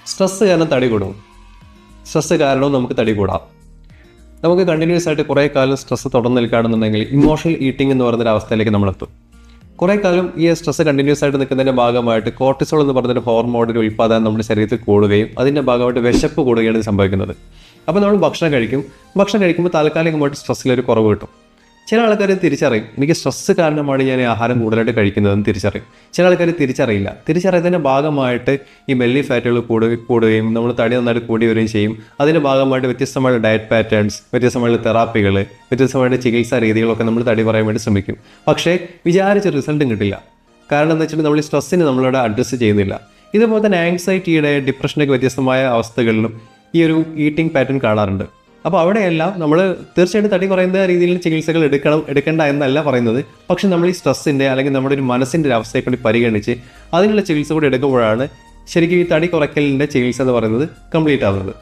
Stress കാരണം തടി കൂടും. സ്ട്രെസ്സ് കാരണവും നമുക്ക് തടി കൂടാം. നമുക്ക് കണ്ടിന്യൂസ് ആയിട്ട് കുറേ കാലം സ്ട്രെസ്സ് തുടർന്ന് നിൽക്കുകയാണെന്നുണ്ടെങ്കിൽ ഇമോഷണൽ ഈറ്റിംഗ് എന്ന് പറയുന്നൊരു അവസ്ഥയിലേക്ക് നമ്മളെത്തും. കുറേ കാലം ഈ സ്ട്രെസ്സ് കണ്ടിന്യൂസ് ആയിട്ട് നിൽക്കുന്നതിൻ്റെ ഭാഗമായിട്ട് കോർട്ടിസോൾ എന്ന് പറയുന്നൊരു ഹോർമോണിൻ്റെ ഉൽപ്പാദനം നമ്മുടെ ശരീരത്തിൽ കൂടുകയും അതിൻ്റെ ഭാഗമായിട്ട് വിശപ്പ് കൂടുകയാണ് സംഭവിക്കുന്നത്. അപ്പോൾ നമ്മൾ ഭക്ഷണം കഴിക്കുമ്പോൾ താൽക്കാലികമായിട്ട് സ്ട്രെസ്സിലൊരു കുറവ് കിട്ടും. ചില ആൾക്കാർ തിരിച്ചറിയും, എനിക്ക് സ്ട്രെസ്സ് കാരണമാണ് ഞാൻ ആഹാരം കൂടുതലായിട്ട് കഴിക്കുന്നതെന്ന് തിരിച്ചറിയും. ചില ആൾക്കാർ തിരിച്ചറിയുന്നതിൻ്റെ ഭാഗമായിട്ട് ഈ ബെല്ലി ഫാറ്റുകൾ കൂടുകയും നമ്മൾ തടി നന്നായിട്ട് കൂടി വരികയും ചെയ്യും. അതിൻ്റെ ഭാഗമായിട്ട് വ്യത്യസ്തമായ ഡയറ്റ് പാറ്റേൺസ്, വ്യത്യസ്തമായ തെറാപ്പികൾ, വ്യത്യസ്തമായ ചികിത്സാ രീതികളൊക്കെ നമ്മൾ തടി പറയാൻ വേണ്ടി ശ്രമിക്കും. പക്ഷേ വിചാരിച്ച റിസൾട്ടും കിട്ടില്ല. കാരണം എന്താ വെച്ചിട്ടുണ്ടെങ്കിൽ നമ്മൾ ഈ സ്ട്രെസ്സിന് നമ്മളിവിടെ അഡ്രസ്സ് ചെയ്യുന്നില്ല. ഇതുപോലെ തന്നെ ആങ്സൈറ്റിയുടെ, ഡിപ്രഷനൊക്കെ വ്യത്യസ്തമായ അവസ്ഥകളിലും ഈ ഒരു ഈറ്റിംഗ് പാറ്റേൺ കാണാറുണ്ട്. അപ്പോൾ അവിടെയെല്ലാം നമ്മൾ തീർച്ചയായിട്ടും തടി കുറയുന്ന രീതിയിൽ ചികിത്സകൾ എടുക്കേണ്ട എന്നല്ല പറയുന്നത്. പക്ഷെ നമ്മൾ ഈ സ്ട്രെസ്സിൻ്റെ അല്ലെങ്കിൽ നമ്മുടെ ഒരു മനസ്സിൻ്റെ ഒരു അവസ്ഥയെ കൂടി പരിഗണിച്ച് അതിനുള്ള ചികിത്സ കൂടി എടുക്കുമ്പോഴാണ് ശരിക്കും ഈ തടി കുറയ്ക്കലിൻ്റെ ചികിത്സ എന്ന് പറയുന്നത് കംപ്ലീറ്റ് ആവുന്നത്.